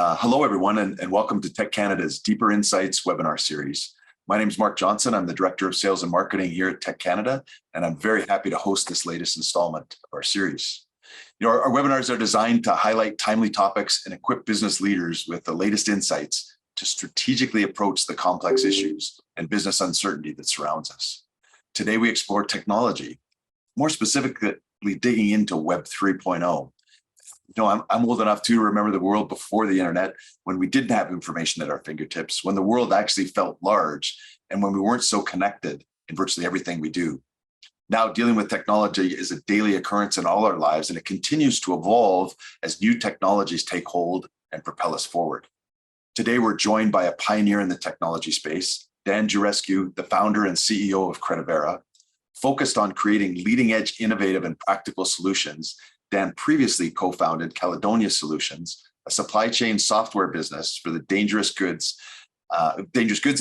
Hello, everyone, and welcome to TEC Canada's Deeper Insights webinar series. My name is Mark Johnson. I'm the Director of Sales and Marketing here at TEC Canada, and I'm very happy to host this latest installment of our series. Our webinars are designed to highlight timely topics and equip business leaders with the latest insights to strategically approach the complex issues and business uncertainty that surrounds us. Today, we explore technology, more specifically digging into Web 3.0. I'm old enough to remember the world before the internet, when we didn't have information at our fingertips, when the world actually felt large, and when we weren't so connected in virtually everything we do. Now, dealing with technology is a daily occurrence in all our lives, and it continues to evolve as new technologies take hold and propel us forward. Today, we're joined by a pioneer in the technology space, Dan Giurescu, the founder and CEO of Credivera. Focused on creating leading-edge, innovative, and practical solutions, Dan previously co-founded Caledonia Solutions, a supply chain software business for the dangerous goods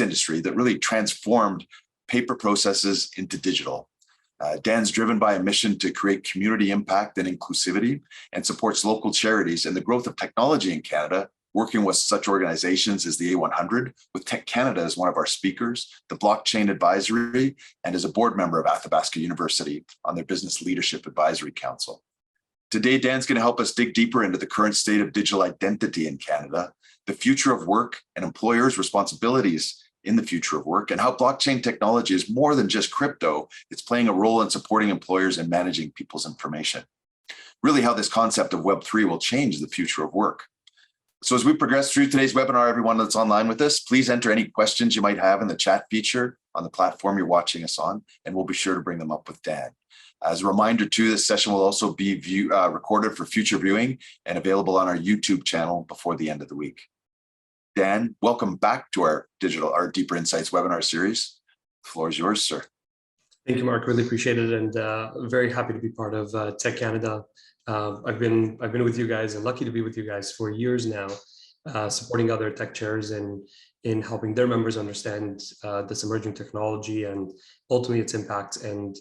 industry that really transformed paper processes into digital. Dan's driven by a mission to create community impact and inclusivity, and supports local charities and the growth of technology in Canada, working with such organizations as the A100, with TEC Canada as one of our speakers, the Blockchain Advisory, and as a board member of Athabasca University on their Business Leadership Advisory Council. Today, Dan's going to help us dig deeper into the current state of digital identity in Canada, the future of work and employers' responsibilities in the future of work, and how blockchain technology is more than just crypto. It's playing a role in supporting employers and managing people's information. Really, how this concept of Web3 will change the future of work. So as we progress through today's webinar, everyone that's online with us, please enter any questions you might have in the chat feature on the platform you're watching us on, and we'll be sure to bring them up with Dan. As a reminder too, this session will also be recorded for future viewing and available on our YouTube channel before the end of the week. Dan, welcome back to our Deeper Insights webinar series. The floor is yours, sir. Thank you, Mark. Really appreciate it, and very happy to be part of TEC Canada. I've been with you guys and lucky to be with you guys for years now, supporting other tech chairs and in helping their members understand this emerging technology and ultimately its impact. And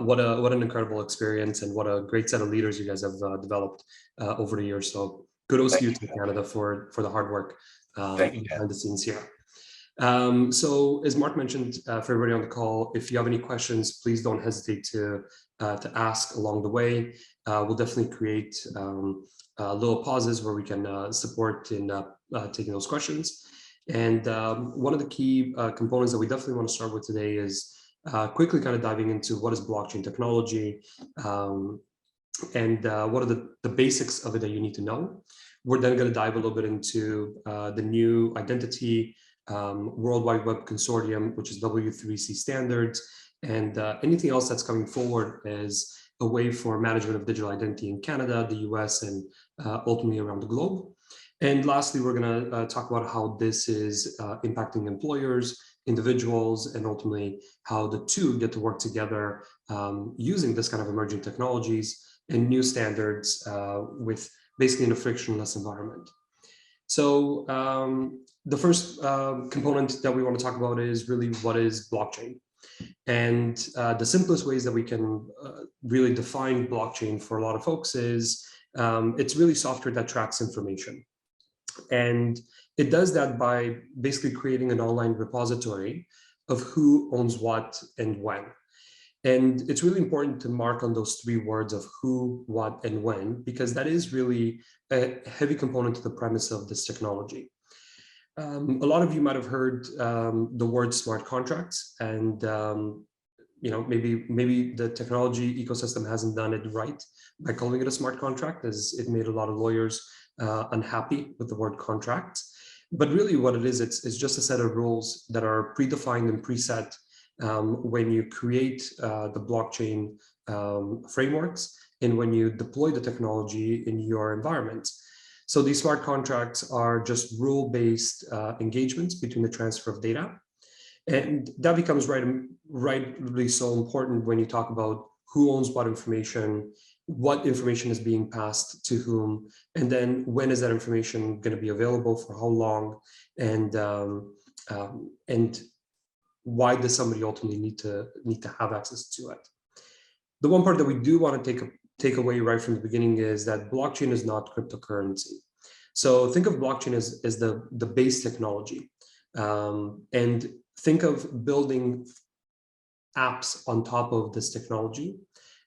what an incredible experience, and what a great set of leaders you guys have developed over the years. So kudos to you, TEC Canada, for the hard work behind the scenes here. So as Mark mentioned, for everybody on the call, if you have any questions, please don't hesitate to ask along the way. We'll definitely create little pauses where we can support in taking those questions. And one of the key components that we definitely want to start with today is quickly kind of diving into what is blockchain technology, and what are the basics of it that you need to know. We're then going to dive a little bit into the new identity World Wide Web Consortium, which is W3C standards, and anything else that's coming forward as a way for management of digital identity in Canada, the US, and ultimately around the globe. And lastly, we're going to talk about how this is impacting employers, individuals, and ultimately how the two get to work together using this kind of emerging technologies and new standards with basically in a frictionless environment. So the first component that we want to talk about is really what is blockchain. And the simplest ways that we can really define blockchain for a lot of folks is it's really software that tracks information. And it does that by basically creating an online repository of who owns what and when. And it's really important to mark on those three words of who, what, and when, because that is really a heavy component to the premise of this technology. A lot of you might have heard the word smart contracts, and maybe the technology ecosystem hasn't done it right by calling it a smart contract, as it made a lot of lawyers unhappy with the word contract. But really what it is, it's just a set of rules that are predefined and preset when you create the blockchain frameworks and when you deploy the technology in your environment. So these smart contracts are just rule-based engagements between the transfer of data. And that becomes rightly so important when you talk about who owns what information is being passed to whom, and then when is that information going to be available, for how long, and why does somebody ultimately need to have access to it. The one part that we do want to take away right from the beginning is that blockchain is not cryptocurrency. So think of blockchain as the base technology, and think of building apps on top of this technology.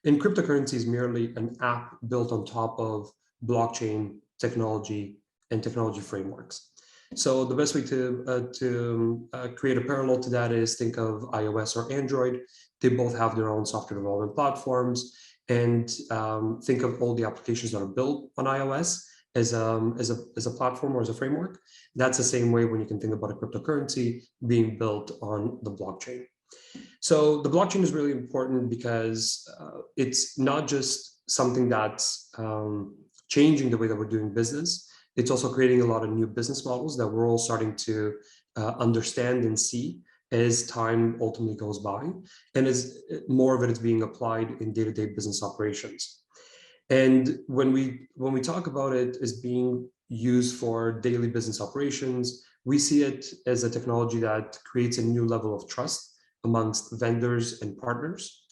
And cryptocurrency is merely an app built on top of blockchain technology and technology frameworks. So the best way to create a parallel to that is think of iOS or Android. They both have their own software development platforms, and think of all the applications that are built on iOS as a platform or as a framework. That's the same way when you can think about a cryptocurrency being built on the blockchain. So the blockchain is really important because it's not just something that's changing the way that we're doing business. It's also creating a lot of new business models that we're all starting to understand and see as time ultimately goes by, and as more of it is being applied in day-to-day business operations. And when we talk about it as being used for daily business operations, we see it as a technology that creates a new level of trust amongst vendors and partners,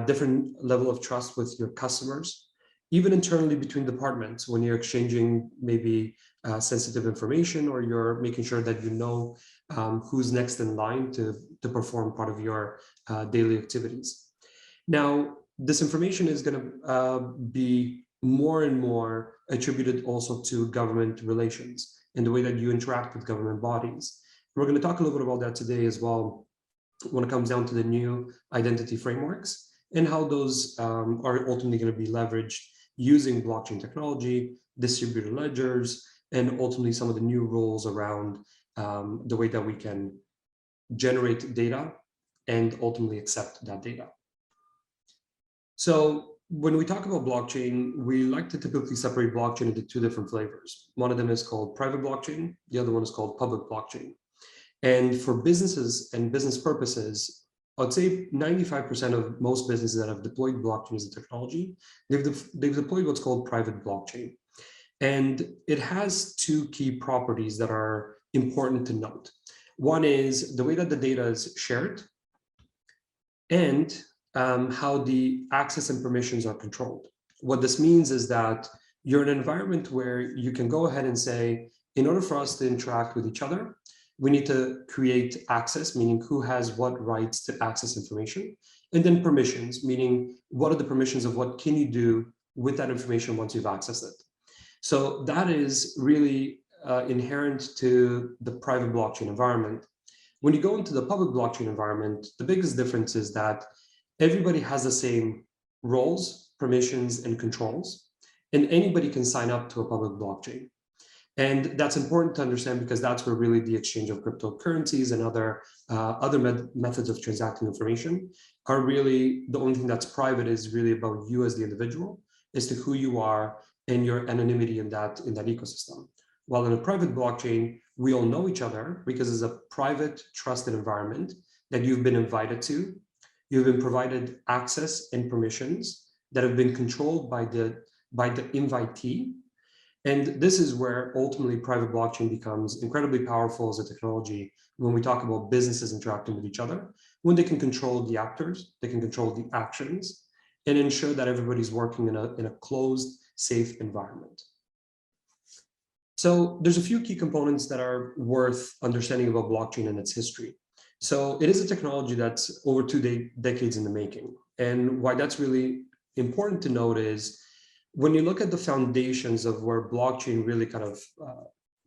different level of trust with your customers, even internally between departments when you're exchanging maybe sensitive information, or you're making sure that you know who's next in line to perform part of your daily activities. Now, this information is going to be more and more attributed also to government relations and the way that you interact with government bodies. We're going to talk a little bit about that today as well, when it comes down to the new identity frameworks and how those are ultimately going to be leveraged using blockchain technology, distributed ledgers, and ultimately some of the new rules around the way that we can generate data and ultimately accept that data. So when we talk about blockchain, we like to typically separate blockchain into two different flavors. One of them is called private blockchain. The other one is called public blockchain. And for businesses and business purposes, I'd say 95% of most businesses that have deployed blockchain as a technology, they've deployed what's called private blockchain. And it has two key properties that are important to note. One is the way that the data is shared, and how the access and permissions are controlled. What this means is that you're in an environment where you can go ahead and say, in order for us to interact with each other, we need to create access, meaning who has what rights to access information, and then permissions, meaning what are the permissions of what can you do with that information once you've accessed it. So that is really inherent to the private blockchain environment. When you go into the public blockchain environment, the biggest difference is that everybody has the same roles, permissions, and controls, and anybody can sign up to a public blockchain. And that's important to understand because that's where really the exchange of cryptocurrencies and other methods of transacting information are really, the only thing that's private is really about you as the individual, as to who you are and your anonymity in that ecosystem. While in a private blockchain, we all know each other because it's a private, trusted environment that you've been invited to. You've been provided access and permissions that have been controlled by the invitee. And this is where ultimately private blockchain becomes incredibly powerful as a technology when we talk about businesses interacting with each other, when they can control the actors, they can control the actions, and ensure that everybody's working in a closed, safe environment. So there's a few key components that are worth understanding about blockchain and its history. So it is a technology that's over 2 decades in the making. And why that's really important to note is when you look at the foundations of where blockchain really kind of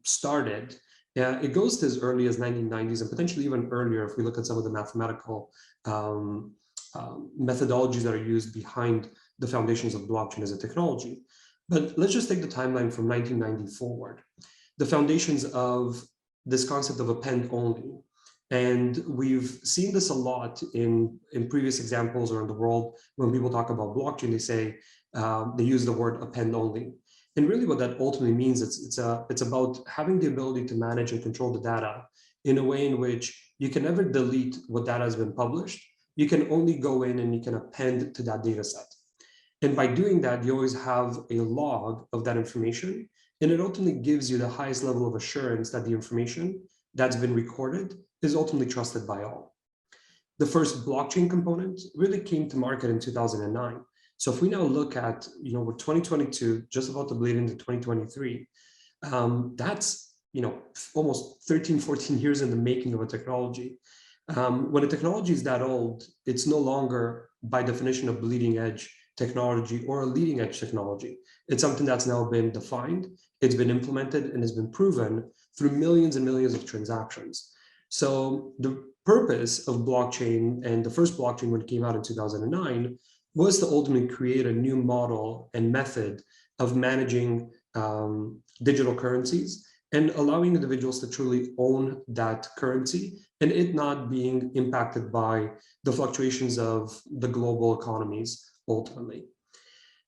started, it goes to as early as 1990s and potentially even earlier if we look at some of the mathematical methodologies that are used behind the foundations of blockchain as a technology. But let's just take the timeline from 1990 forward. The foundations of this concept of append only. And we've seen this a lot in previous examples around the world. When people talk about blockchain, they say, they use the word append only. And really what that ultimately means, it's about having the ability to manage and control the data in a way in which you can never delete what data has been published. You can only go in and you can append to that data set. And by doing that, you always have a log of that information. And it ultimately gives you the highest level of assurance that the information that's been recorded is ultimately trusted by all. The first blockchain component really came to market in 2009. So if we now look at, we're 2022, just about to bleed into 2023, That's almost 13, 14 years in the making of a technology. When a technology is that old, it's no longer by definition a bleeding edge technology or a leading edge technology. It's something that's now been defined, it's been implemented, and has been proven through millions and millions of transactions. So the purpose of blockchain, and the first blockchain when it came out in 2009, was to ultimately create a new model and method of managing digital currencies and allowing individuals to truly own that currency and it not being impacted by the fluctuations of the global economies ultimately.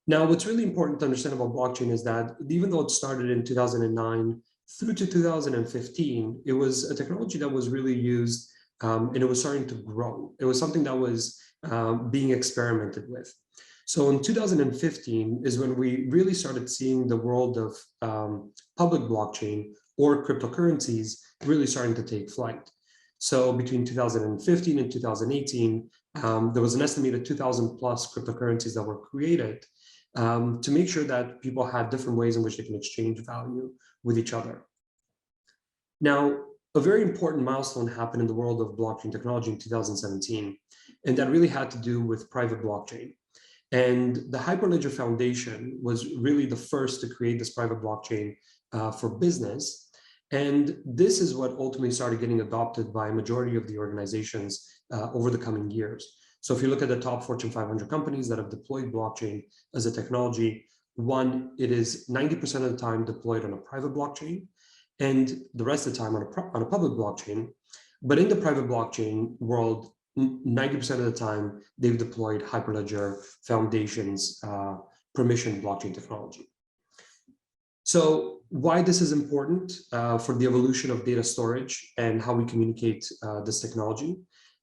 Now, what's really important to understand about blockchain is that even though it started in 2009 through to 2015, it was a technology that was really used and it was starting to grow. It was something that was being experimented with. So in 2015 is when we really started seeing the world of public blockchain or cryptocurrencies really starting to take flight. So between 2015 and 2018, there was an estimated 2,000 plus cryptocurrencies that were created to make sure that people had different ways in which they can exchange value with each other. Now, a very important milestone happened in the world of blockchain technology in 2017, and that really had to do with private blockchain. And the Hyperledger Foundation was really the first to create this private blockchain for business. And this is what ultimately started getting adopted by a majority of the organizations over the coming years. So if you look at the top Fortune 500 companies that have deployed blockchain as a technology, one, it is 90% of the time deployed on a private blockchain, and the rest of the time on a public blockchain. But in the private blockchain world, 90% of the time, they've deployed Hyperledger Foundation's permission blockchain technology. So why this is important for the evolution of data storage and how we communicate this technology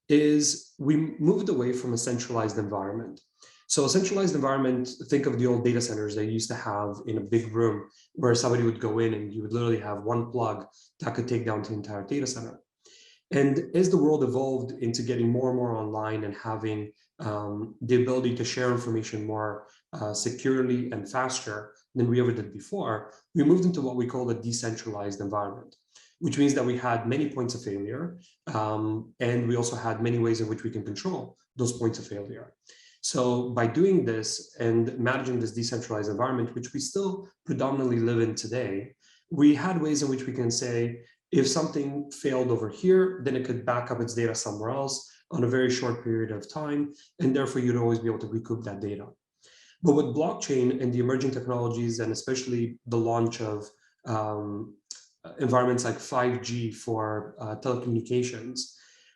is we moved away from a centralized environment. So a centralized environment, think of the old data centers they used to have in a big room where somebody would go in and you would literally have one plug that could take down the entire data center. And as the world evolved into getting more and more online and having the ability to share information more securely and faster than we ever did before, we moved into what we call a decentralized environment, which means that we had many points of failure, and we also had many ways in which we can control those points of failure. So by doing this and managing this decentralized environment, which we still predominantly live in today, we had ways in which we can say, if something failed over here, then it could back up its data somewhere else on a very short period of time, and therefore you'd always be able to recoup that data. But with blockchain and the emerging technologies, and especially the launch of environments like 5G for telecommunications,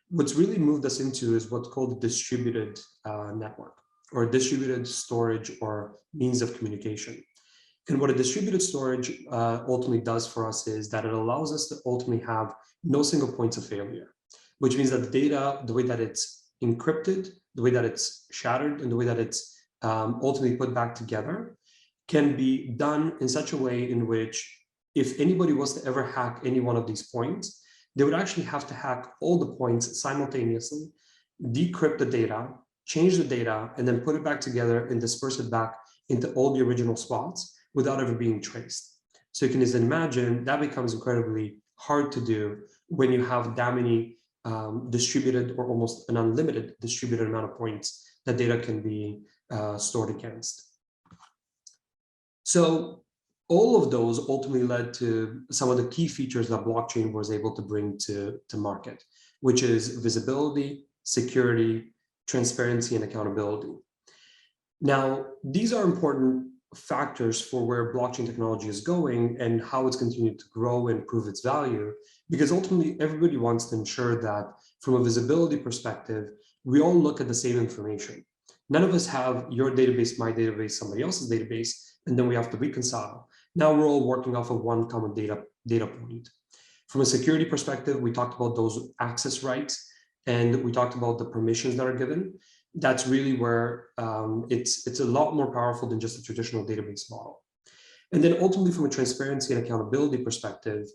what's really moved us into is what's called a distributed network, or distributed storage or means of communication. And what a distributed storage ultimately does for us is that it allows us to ultimately have no single points of failure, which means that the data, the way that it's encrypted, the way that it's shattered, and the way that it's ultimately put back together can be done in such a way in which if anybody was to ever hack any one of these points, they would actually have to hack all the points simultaneously, decrypt the data, change the data, and then put it back together and disperse it back into all the original spots without ever being traced. So you can just imagine that becomes incredibly hard to do when you have that many distributed or almost an unlimited distributed amount of points that data can be stored against. So all of those ultimately led to some of the key features that blockchain was able to bring to market, which is visibility, security, transparency, and accountability. Now, these are important factors for where blockchain technology is going and how it's continued to grow and prove its value, because ultimately everybody wants to ensure that from a visibility perspective, we all look at the same information. None of us have your database, my database, somebody else's database, and then we have to reconcile. Now we're all working off of one common data point. From a security perspective, we talked about those access rights, and we talked about the permissions that are given. That's really where it's a lot more powerful than just a traditional database model. And then ultimately from a transparency and accountability perspective,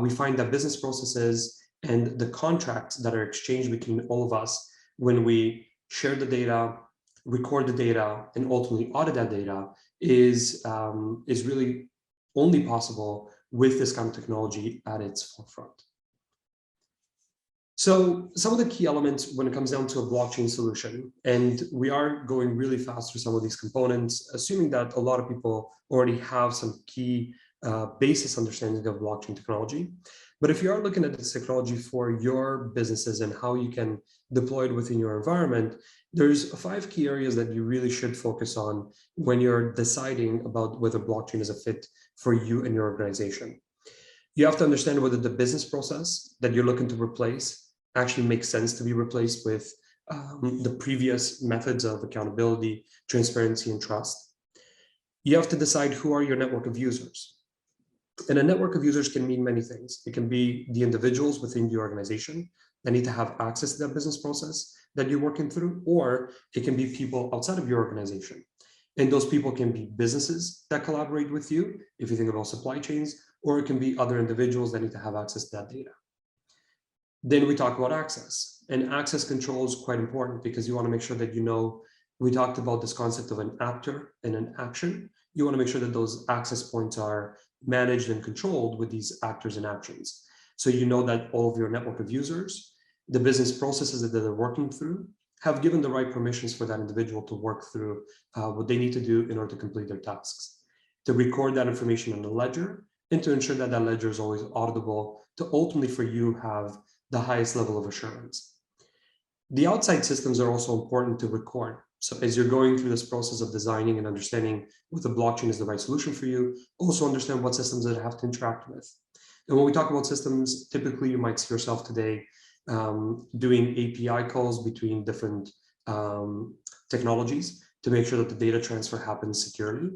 we find that business processes and the contracts that are exchanged between all of us when we share the data, record the data, and ultimately audit that data is really only possible with this kind of technology at its forefront. So some of the key elements when it comes down to a blockchain solution, and we are going really fast through some of these components, assuming that a lot of people already have some key basis understanding of blockchain technology. But if you are looking at this technology for your businesses and how you can deploy it within your environment, there's 5 key areas that you really should focus on when you're deciding about whether blockchain is a fit for you and your organization. You have to understand whether the business process that you're looking to replace actually makes sense to be replaced with the previous methods of accountability, transparency, and trust. You have to decide who are your network of users. And a network of users can mean many things. It can be the individuals within the organization that need to have access to that business process that you're working through, or it can be people outside of your organization. And those people can be businesses that collaborate with you, if you think about supply chains, or it can be other individuals that need to have access to that data. Then we talk about access, and access control is quite important because you want to make sure that we talked about this concept of an actor and an action. You want to make sure that those access points are managed and controlled with these actors and actions. So you know that all of your network of users, the business processes that they're working through, have given the right permissions for that individual to work through what they need to do in order to complete their tasks, to record that information in the ledger, and to ensure that that ledger is always auditable, to ultimately for you have the highest level of assurance. The outside systems are also important to record. So as you're going through this process of designing and understanding what the blockchain is the right solution for you, also understand what systems that have to interact with. And when we talk about systems, typically you might see yourself today doing API calls between different technologies to make sure that the data transfer happens securely.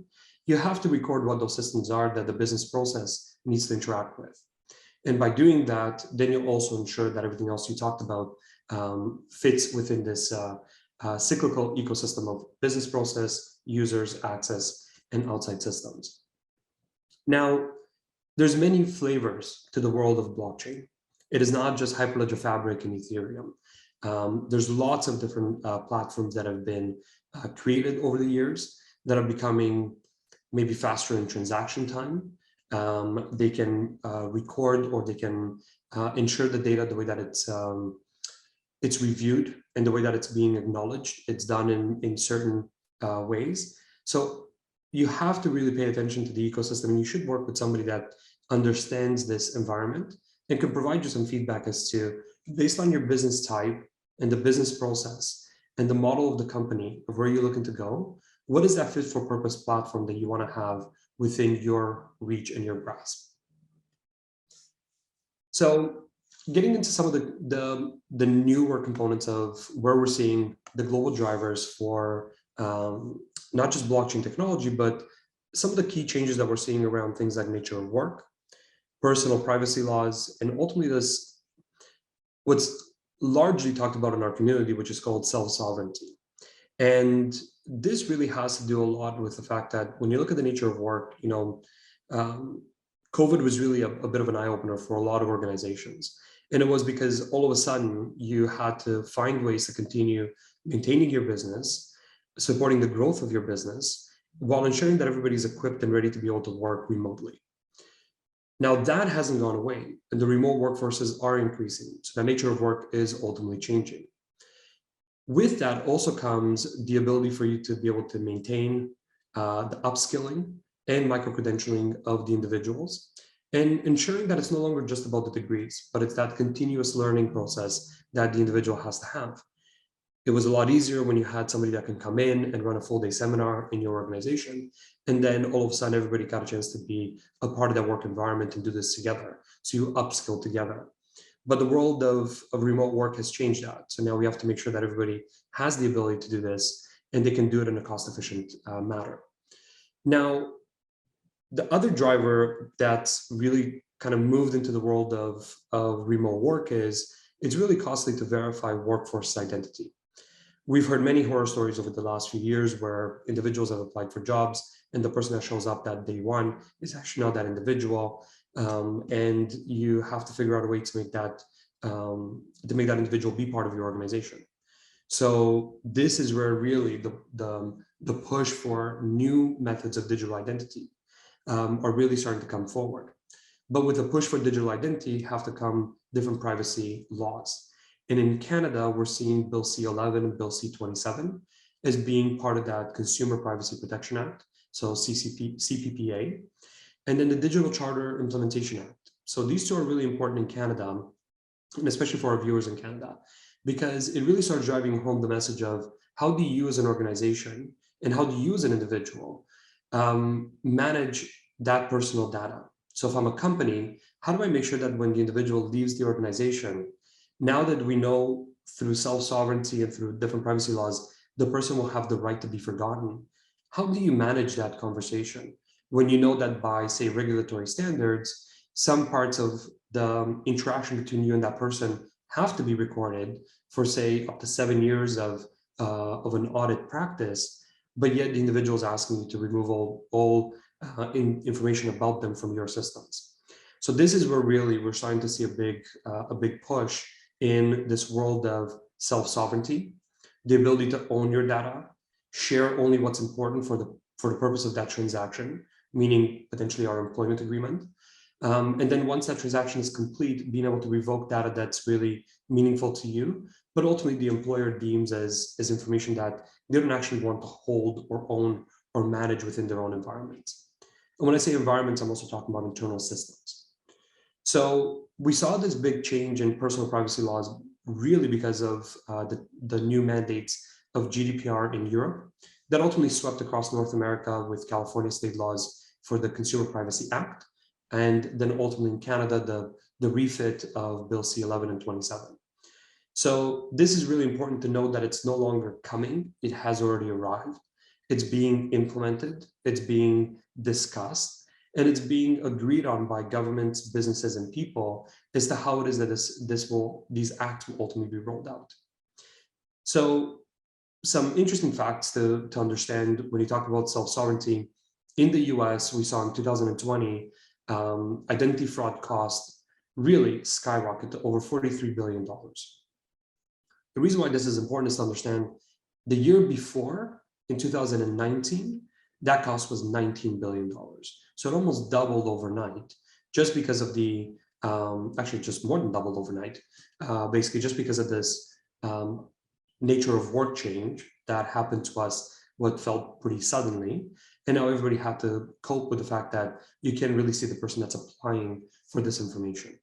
You have to record what those systems are that the business process needs to interact with. And by doing that, then you'll also ensure that everything else you talked about fits within this cyclical ecosystem of business process, users, access, and outside systems. Now, there's many flavors to the world of blockchain. It is not just Hyperledger Fabric and Ethereum. There's lots of different platforms that have been created over the years that are becoming maybe faster in transaction time. They can record, or they can ensure the data the way that it's reviewed and the way that it's being acknowledged. It's done in certain ways. So you have to really pay attention to the ecosystem. You should work with somebody that understands this environment and can provide you some feedback as to, based on your business type and the business process and the model of the company of where you're looking to go, what is that fit for purpose platform that you want to have within your reach and your grasp? So getting into some of the newer components of where we're seeing the global drivers for not just blockchain technology, but some of the key changes that we're seeing around things like nature of work, personal privacy laws, and ultimately this, what's largely talked about in our community, which is called self-sovereignty. And this really has to do a lot with the fact that when you look at the nature of work, COVID was really a bit of an eye-opener for a lot of organizations. And it was because all of a sudden you had to find ways to continue maintaining your business, supporting the growth of your business, while ensuring that everybody's equipped and ready to be able to work remotely. Now that hasn't gone away, and the remote workforces are increasing. So the nature of work is ultimately changing. With that also comes the ability for you to be able to maintain the upskilling and micro-credentialing of the individuals, and ensuring that it's no longer just about the degrees, but it's that continuous learning process that the individual has to have. It was a lot easier when you had somebody that can come in and run a full-day seminar in your organization, and then all of a sudden everybody got a chance to be a part of that work environment and do this together. So you upskill together. But the world of remote work has changed that. So now we have to make sure that everybody has the ability to do this and they can do it in a cost-efficient manner. Now, the other driver that's really kind of moved into the world of remote work is it's really costly to verify workforce identity. We've heard many horror stories over the last few years where individuals have applied for jobs and the person that shows up that day one is actually not that individual. And you have to figure out a way to make that individual be part of your organization. So this is where really the push for new methods of digital identity are really starting to come forward. But with a push for digital identity have to come different privacy laws. And in Canada, we're seeing Bill C-11 and Bill C-27 as being part of that Consumer Privacy Protection Act, so CPPA, and then the Digital Charter Implementation Act. So these two are really important in Canada, and especially for our viewers in Canada, because it really starts driving home the message of how do you as an organization and how do you as an individual manage that personal data. So if I'm a company, how do I make sure that when the individual leaves the organization, now that we know through self-sovereignty and through different privacy laws, the person will have the right to be forgotten? How do you manage that conversation when you know that by, say, regulatory standards, some parts of the interaction between you and that person have to be recorded for, say, up to 7 years of an audit practice, but yet the individual is asking you to remove all information about them from your systems. So this is where really we're starting to see a big push in this world of self-sovereignty, the ability to own your data, share only what's important for the purpose of that transaction, meaning potentially our employment agreement. And then once that transaction is complete, being able to revoke data that's really meaningful to you, but ultimately the employer deems as information that they don't actually want to hold or own or manage within their own environments. And when I say environments, I'm also talking about internal systems. So we saw this big change in personal privacy laws really because of the new mandates of GDPR in Europe that ultimately swept across North America with California state laws for the Consumer Privacy Act, and then ultimately in Canada, the refit of Bill C-11 and 27. So this is really important to know that it's no longer coming, it has already arrived. It's being implemented, it's being discussed, and it's being agreed on by governments, businesses, and people as to how it is that these acts will ultimately be rolled out. So some interesting facts to understand when you talk about self-sovereignty. In the US, we saw in 2020, identity fraud cost really skyrocketed to over $43 billion. The reason why this is important is to understand the year before, in 2019, that cost was $19 billion. So it almost doubled overnight, just because of the, actually just more than doubled overnight, basically just because of this nature of work change that happened to us, what felt pretty suddenly. And now everybody had to cope with the fact that you can't really see the person that's applying for this information.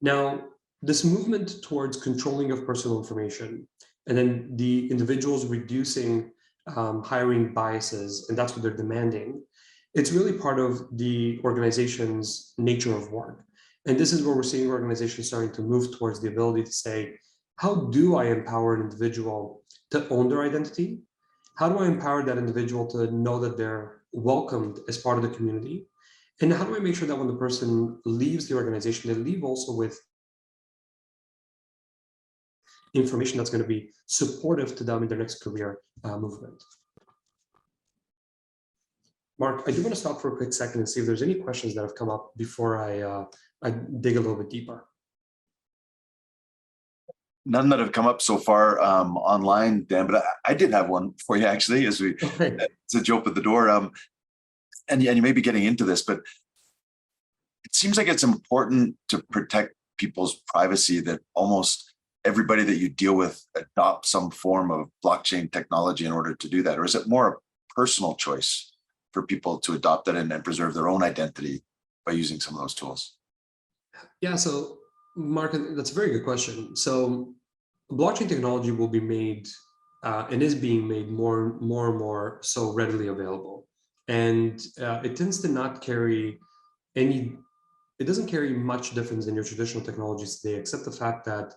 Now, this movement towards controlling of personal information, and then the individuals reducing hiring biases, and that's what they're demanding, it's really part of the organization's nature of work. And this is where we're seeing organizations starting to move towards the ability to say, how do I empower an individual to own their identity? How do I empower that individual to know that they're welcomed as part of the community? And how do I make sure that when the person leaves the organization, they leave also with information that's going to be supportive to them in their next career movement? Mark, I do want to stop for a quick second and see if there's any questions that have come up before I dig a little bit deeper. None that have come up so far online, Dan, but I did have one for you actually, as it's a joke at the door. And you may be getting into this, but it seems like it's important to protect people's privacy, that almost everybody that you deal with adopt some form of blockchain technology in order to do that? Or is it more a personal choice for people to adopt that and preserve their own identity by using some of those tools? Yeah, so Mark, that's a very good question. So blockchain technology will be made and is being made more and more so readily available. And it tends to not carry it doesn't carry much difference in your traditional technologies today, except the fact that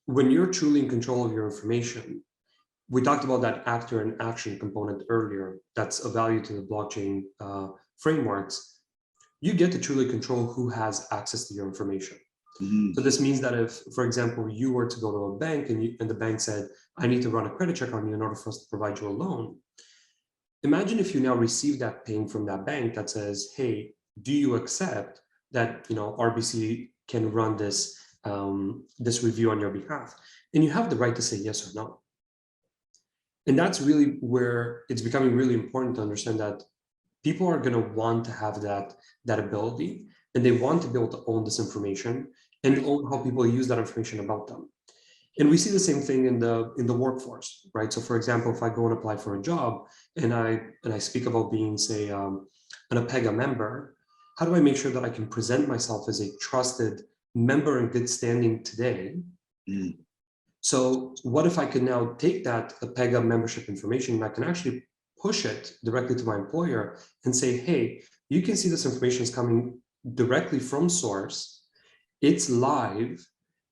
when you're truly in control of your information, we talked about that actor and action component earlier, that's a value to the blockchain frameworks. You get to truly control who has access to your information. So this means that if, for example, you were to go to a bank and the bank said, I need to run a credit check on you in order for us to provide you a loan. Imagine if you now receive that ping from that bank that says, hey, do you accept that RBC can run this, this review on your behalf? And you have the right to say yes or no. And that's really where it's becoming really important to understand that people are going to want to have that ability. and they want to be able to own this information and own how people use that information about them. And we see the same thing in the workforce, right? So, for example, if I go and apply for a job and I speak about being, say, an APEGA member, how do I make sure that I can present myself as a trusted member in good standing today? Mm. So what if I could now take that APEGA membership information and I can actually push it directly to my employer and say, hey, you can see this information is coming directly from source. It's live.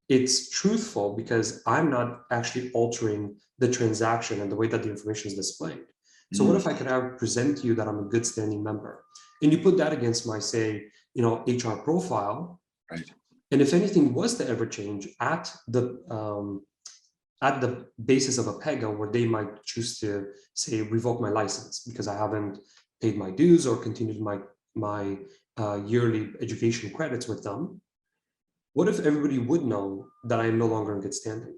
It's truthful because I'm not actually altering the transaction and the way that the information is displayed. So what if I could have present to you that I'm a good standing member? And you put that against my, say, HR profile. Right. And if anything was to ever change at the basis of APEGA, where they might choose to say revoke my license because I haven't paid my dues or continued my yearly education credits with them, what if everybody would know that I am no longer in good standing?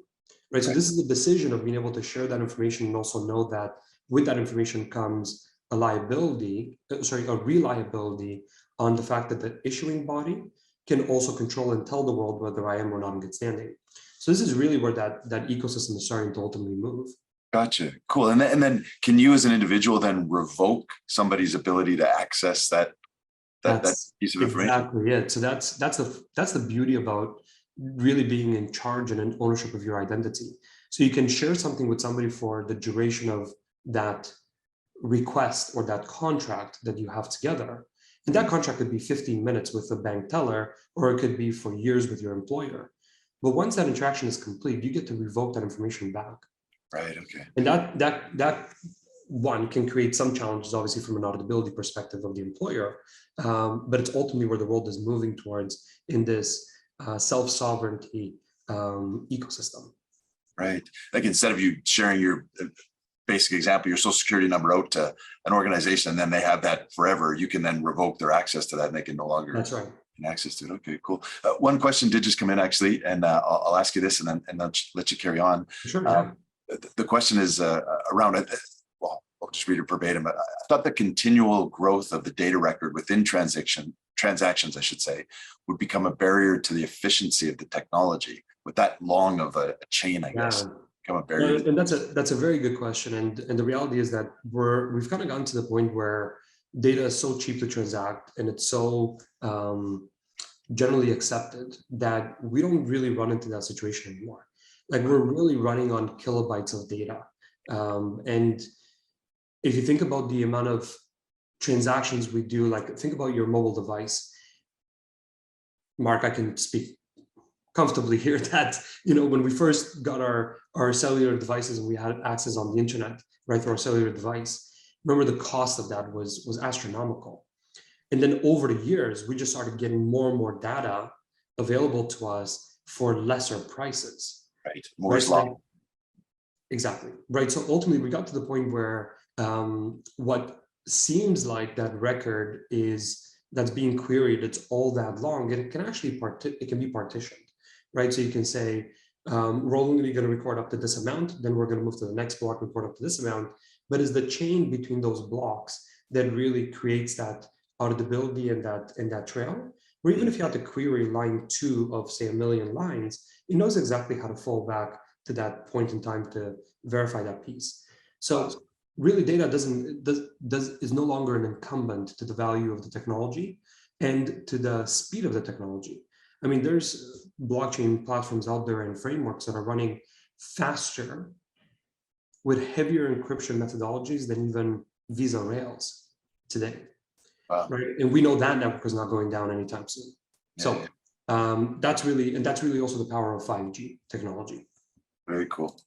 Right. So this is the decision of being able to share that information and also know that with that information comes a reliability on the fact that the issuing body can also control and tell the world whether I am or not in good standing. So this is really where that ecosystem is starting to ultimately move. Gotcha. Cool. And then can you as an individual then revoke somebody's ability to access that piece of information? Exactly it. So that's the beauty about really being in charge and in ownership of your identity. So you can share something with somebody for the duration of that request or that contract that you have together. And that contract could be 15 minutes with a bank teller, or it could be for years with your employer. But once that interaction is complete, you get to revoke that information back. Right. Okay. And that one can create some challenges, obviously, from an auditability perspective of the employer. But it's ultimately where the world is moving towards in this self-sovereignty ecosystem. Right. Like instead of you sharing your basic example, your social security number out to an organization, and then they have that forever, you can then revoke their access to that and they can no longer access to it. Okay, cool. One question did just come in actually, and I'll ask you this and then let you carry on. Sure. The question is around it. Well, I'll just read it verbatim. I thought the continual growth of the data record within transactions, I should say, would become a barrier to the efficiency of the technology. With that long of a chain, I guess, become a barrier. And that's a very good question. And the reality is that we've kind of gotten to the point where data is so cheap to transact and it's so generally accepted that we don't really run into that situation anymore. Like we're really running on kilobytes of data. And if you think about the amount of transactions we do, like think about your mobile device. Mark, I can speak comfortably here that, when we first got our cellular devices and we had access on the internet, right, through our cellular device, remember the cost of that was astronomical. And then over the years, we just started getting more and more data available to us for lesser prices. Right. Moore's law. Exactly. Right. So ultimately, we got to the point where what seems like that record that's being queried, it's all that long, and it can actually it can be partitioned, right? So you can say, we're only going to record up to this amount, then we're going to move to the next block, record up to this amount. But it's the chain between those blocks that really creates that auditability and that trail. Or even if you had to query line 2 of, say, 1 million lines, it knows exactly how to fall back to that point in time to verify that piece. So really, data is no longer an incumbent to the value of the technology and to the speed of the technology. I mean, there's blockchain platforms out there and frameworks that are running faster with heavier encryption methodologies than even Visa Rails today. Wow. Right? And we know that network is not going down anytime soon. So that's really also the power of 5G technology. Very cool.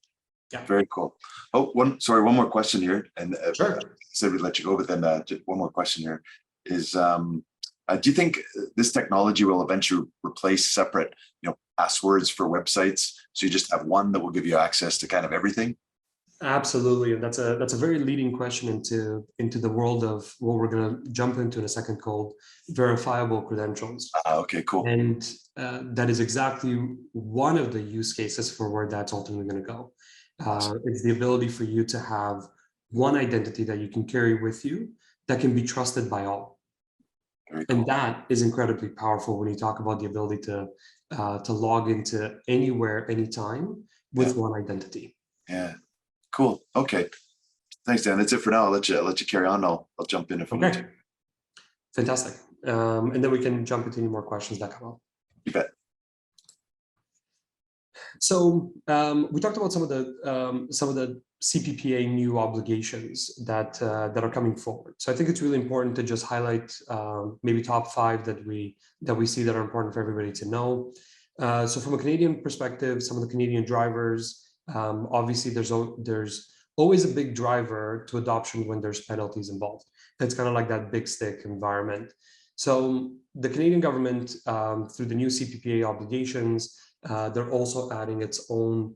Yeah. Very cool. Oh, one more question here. And sure. I said we'd let you go, but then just one more question here is, do you think this technology will eventually replace separate, passwords for websites? So you just have one that will give you access to kind of everything? Absolutely. And that's a very leading question into the world of what we're going to jump into in a second, called verifiable credentials. Okay, cool. And that is exactly one of the use cases for where that's ultimately going to go. Awesome. It's the ability for you to have one identity that you can carry with you that can be trusted by all. Very And cool. that is incredibly powerful when you talk about the ability to log into anywhere, anytime Yeah. with one identity. Yeah. Cool. Okay. Thanks, Dan. That's it for now. I'll let you carry on. I'll jump in if we need to. Okay, fantastic. And then we can jump into any more questions that come up. You bet. So we talked about some of the CPPA new obligations that are coming forward. So I think it's really important to just highlight maybe top 5 that we see that are important for everybody to know. So from a Canadian perspective, some of the Canadian drivers, obviously there's always a big driver to adoption when there's penalties involved. It's kind of like that big stick environment. So the Canadian government, through the new CPPA obligations, they're also adding its own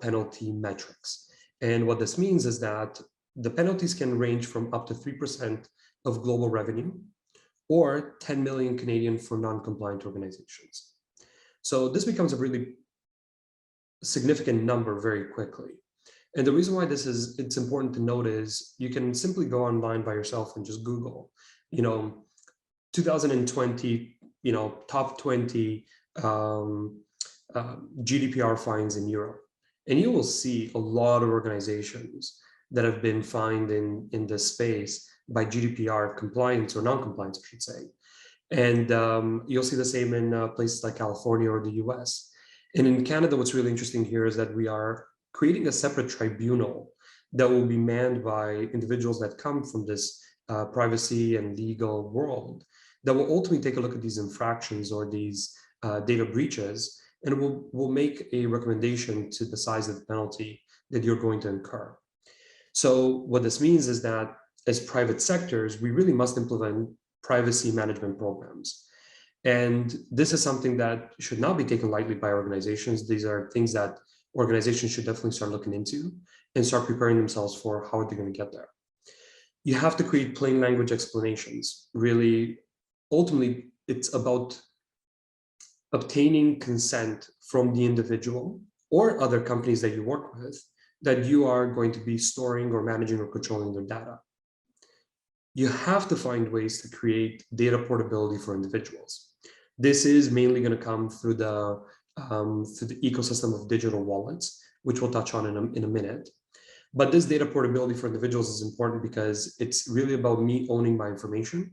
penalty metrics. And what this means is that the penalties can range from up to 3% of global revenue or 10 million Canadian for non-compliant organizations. So this becomes a really significant number very quickly. And the reason why it's important to note is you can simply go online by yourself and just Google, 2020, top 20 GDPR fines in Europe. And you will see a lot of organizations that have been fined in this space by GDPR compliance or non-compliance, I should say. And you'll see the same in places like California or the US. And in Canada, what's really interesting here is that we are creating a separate tribunal that will be manned by individuals that come from this privacy and legal world that will ultimately take a look at these infractions or these data breaches, and will make a recommendation to the size of the penalty that you're going to incur. So what this means is that as private sectors, we really must implement privacy management programs. And this is something that should not be taken lightly by organizations. These are things that organizations should definitely start looking into and start preparing themselves for how they're going to get there. You have to create plain language explanations. Really, ultimately, it's about obtaining consent from the individual or other companies that you work with that you are going to be storing or managing or controlling their data. You have to find ways to create data portability for individuals. This is mainly going to come through the ecosystem of digital wallets, which we'll touch on in a minute. But this data portability for individuals is important because it's really about me owning my information,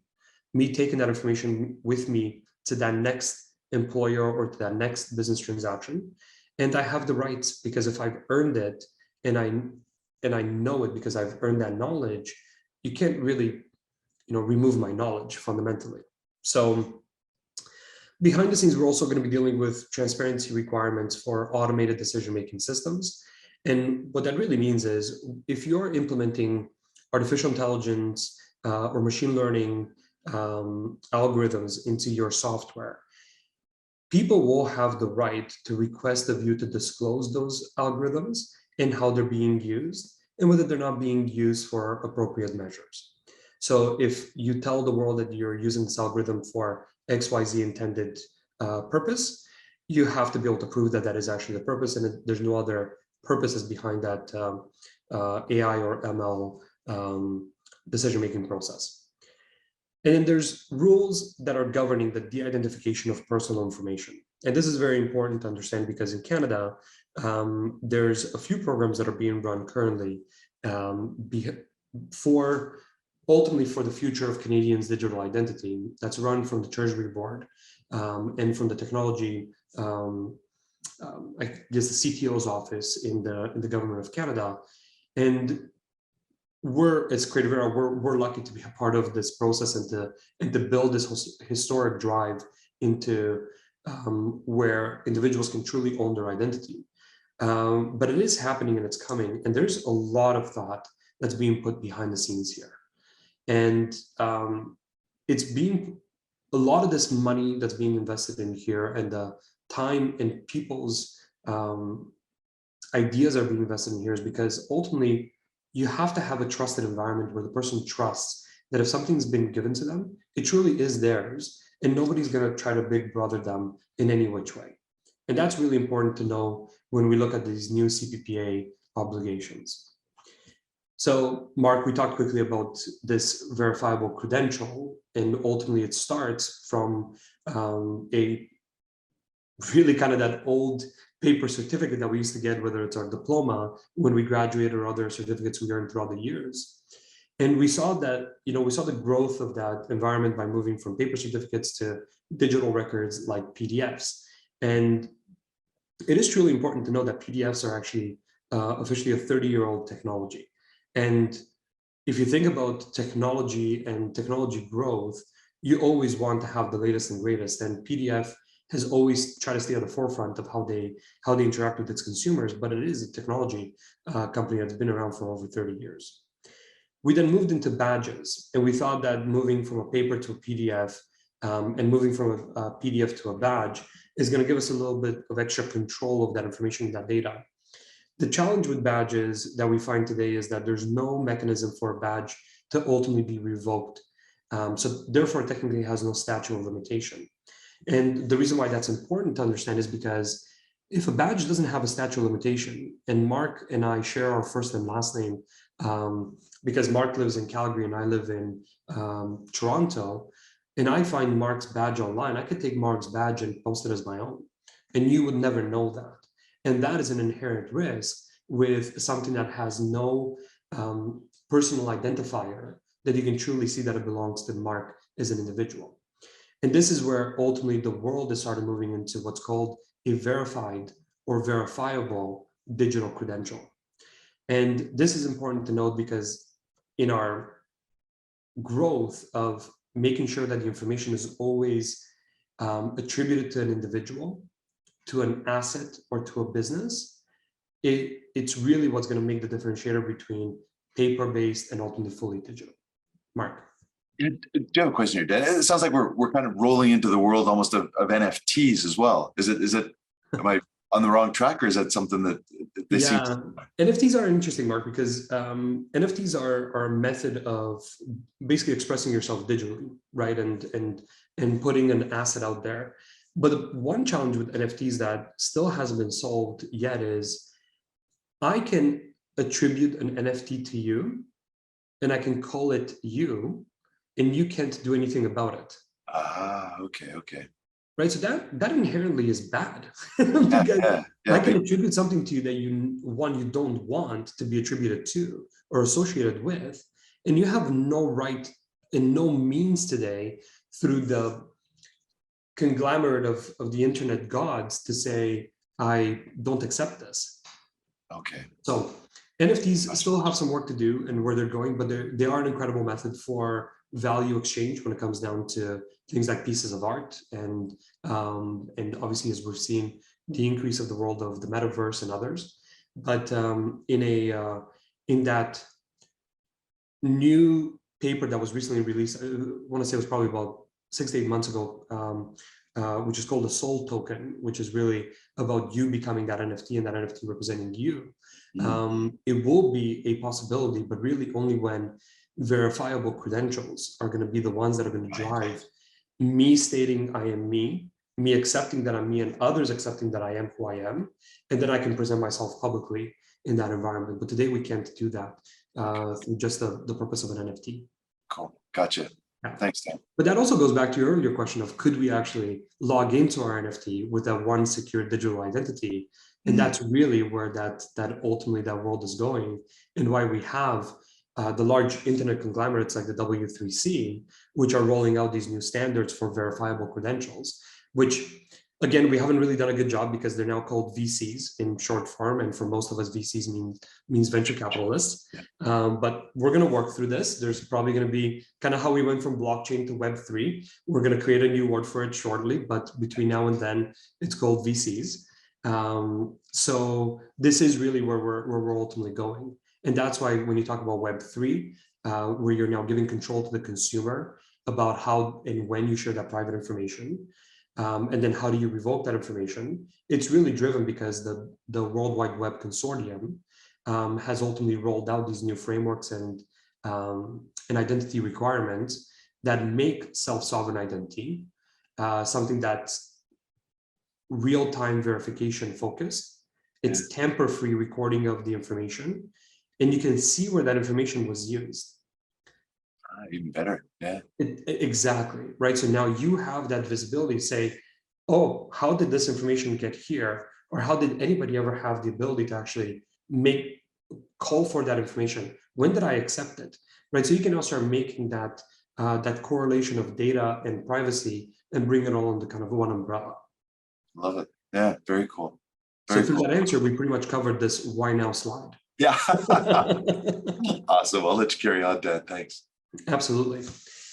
me taking that information with me to that next employer or to that next business transaction. And I have the rights because if I've earned it and I know it because I've earned that knowledge, you can't really remove my knowledge fundamentally. So behind the scenes, we're also going to be dealing with transparency requirements for automated decision-making systems. And what that really means is if you're implementing artificial intelligence or machine learning algorithms into your software, people will have the right to request of you to disclose those algorithms and how they're being used and whether they're not being used for appropriate measures. So if you tell the world that you're using this algorithm for XYZ intended purpose, you have to be able to prove that that is actually the purpose and there's no other purposes behind that AI or ML decision-making process. And then there's rules that are governing the de-identification of personal information. And this is very important to understand because in Canada, there's a few programs that are being run currently ultimately for the future of Canadians' digital identity that's run from the Treasury Board and from the technology, I guess the CTO's office in the government of Canada. And we're, as Credivera, we're lucky to be a part of this process and to build this historic drive into where individuals can truly own their identity. But it is happening and it's coming, and there's a lot of thought that's being put behind the scenes here. And it's being, a lot of this money that's being invested in here and the time and people's ideas are being invested in here is because ultimately you have to have a trusted environment where the person trusts that if something's been given to them, it truly is theirs and nobody's going to try to big brother them in any which way. And that's really important to know when we look at these new CPPA obligations. So, Mark, we talked quickly about this verifiable credential, and ultimately it starts from a really kind of that old paper certificate that we used to get, whether it's our diploma when we graduated or other certificates we earned throughout the years. And we saw that, we saw the growth of that environment by moving from paper certificates to digital records like PDFs. And it is truly important to know that PDFs are actually officially a 30-year-old technology. And if you think about technology and technology growth, you always want to have the latest and greatest. And PDF has always tried to stay at the forefront of how they interact with its consumers, but it is a technology company that's been around for over 30 years. We then moved into badges, and we thought that moving from a paper to a PDF and moving from a PDF to a badge is going to give us a little bit of extra control of that information, that data. The challenge with badges that we find today is that there's no mechanism for a badge to ultimately be revoked. So therefore, technically, it has no statute of limitation. And the reason why that's important to understand is because if a badge doesn't have a statute of limitation, and Mark and I share our first and last name, because Mark lives in Calgary and I live in Toronto, and I find Mark's badge online, I could take Mark's badge and post it as my own, and you would never know that. And that is an inherent risk with something that has no personal identifier that you can truly see that it belongs to Mark as an individual. And this is where ultimately the world has started moving into what's called a verified or verifiable digital credential. And this is important to note because in our growth of making sure that the information is always attributed to an individual, to an asset, or to a business, it's really what's going to make the differentiator between paper-based and ultimately fully digital. Mark. Do you have a question here, Dan? It sounds like we're kind of rolling into the world almost of NFTs as well. Is it? Am I on the wrong track, or is that something that they seem to... NFTs are interesting, Mark, because NFTs are a method of basically expressing yourself digitally, right? And putting an asset out there. But the one challenge with NFTs that still hasn't been solved yet is I can attribute an NFT to you, and I can call it you, and you can't do anything about it. Okay. Right, so that inherently is bad. Because I can attribute something to you that you don't want to be attributed to or associated with, and you have no right and no means today through the conglomerate of the internet gods to say, I don't accept this. Okay. So NFTs still have some work to do and where they're going, but they are an incredible method for value exchange when it comes down to things like pieces of art. And obviously, as we've seen, the increase of the world of the metaverse and others. But in that new paper that was recently released, I want to say it was probably about 6 to 8 months ago, which is called the Soul Token, which is really about you becoming that NFT and that NFT representing you. It will be a possibility, but really only when verifiable credentials are going to be the ones that are going to drive me stating I am me accepting that I'm me, and others accepting that I am who I am, and then I can present myself publicly in that environment. But today we can't do that through just the purpose of an NFT. Cool. Gotcha. Yeah. Thanks, Dan. But that also goes back to your earlier question of could we actually log into our NFT with that one secure digital identity? And that's really where that ultimately that world is going, and why we have the large internet conglomerates like the W3C, which are rolling out these new standards for verifiable credentials, which again, we haven't really done a good job because they're now called VCs in short form. And for most of us, VCs means venture capitalists. But we're going to work through this. There's probably going to be kind of how we went from blockchain to Web3. We're going to create a new word for it shortly, but between now and then, it's called VCs. So this is really where we're ultimately going. And that's why when you talk about Web3, where you're now giving control to the consumer about how and when you share that private information, and then how do you revoke that information, it's really driven because the World Wide Web Consortium has ultimately rolled out these new frameworks and identity requirements that make self-sovereign identity something that's real-time verification focused. It's tamper-free recording of the information. and you can see where that information was used. Even better. Yeah. Exactly, right? So now you have that visibility, say, oh, how did this information get here? Or how did anybody ever have the ability to actually call for that information? When did I accept it? Right? So you can now start making that that correlation of data and privacy and bring it all under kind of one umbrella. Love it. Yeah, very cool. So through that answer, we pretty much covered this why now slide. Yeah. Awesome. I'll let you carry on, Dan. Thanks. Absolutely.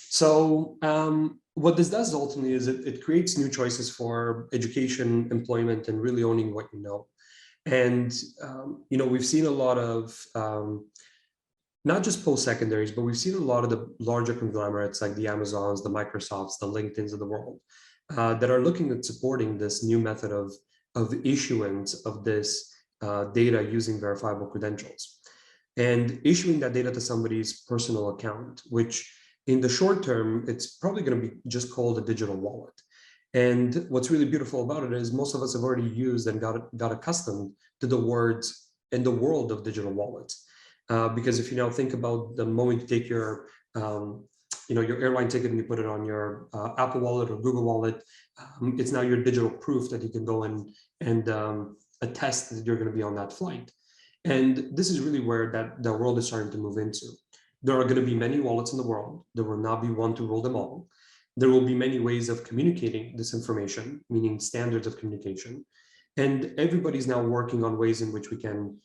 So what this does ultimately is it creates new choices for education, employment, and really owning what you know. And, we've seen a lot of, not just post-secondaries, but we've seen a lot of the larger conglomerates like the Amazons, the Microsofts, the LinkedIns of the world that are looking at supporting this new method of issuance of this data using verifiable credentials and issuing that data to somebody's personal account, which in the short term, it's probably going to be just called a digital wallet. And what's really beautiful about it is most of us have already used and got accustomed to the words in the world of digital wallets. Because if you now think about the moment you take your your airline ticket and you put it on your Apple Wallet or Google Wallet, it's now your digital proof that you can go and attest that you're going to be on that flight. And this is really where the world is starting to move into. There are going to be many wallets in the world. There will not be one to rule them all. There will be many ways of communicating this information, meaning standards of communication. And everybody's now working on ways in which we can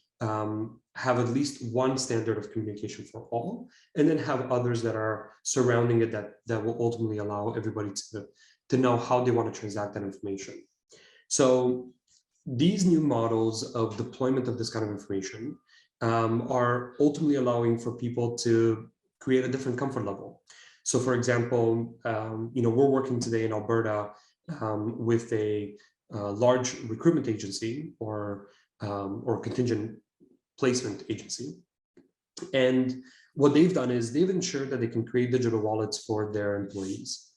have at least one standard of communication for all, and then have others that are surrounding it that will ultimately allow everybody to know how they want to transact that information. So these new models of deployment of this kind of information are ultimately allowing for people to create a different comfort level. So for example, we're working today in Alberta with a large recruitment agency or contingent placement agency. And what they've done is they've ensured that they can create digital wallets for their employees.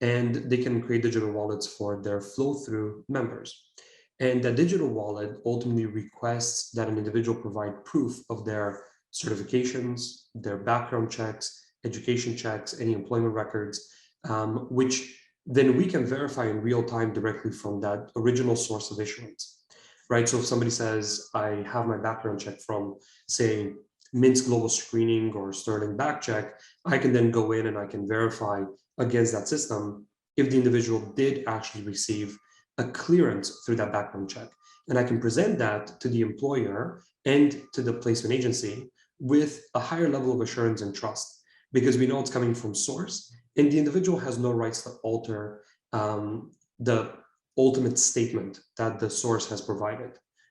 And they can create digital wallets for their flow-through members. And the digital wallet ultimately requests that an individual provide proof of their certifications, their background checks, education checks, any employment records, which then we can verify in real time directly from that original source of issuance, right? So if somebody says, I have my background check from, say, Mintz Global Screening or Sterling Backcheck, I can then go in and I can verify against that system if the individual did actually receive a clearance through that background check. And I can present that to the employer and to the placement agency with a higher level of assurance and trust, because we know it's coming from source and the individual has no rights to alter the ultimate statement that the source has provided,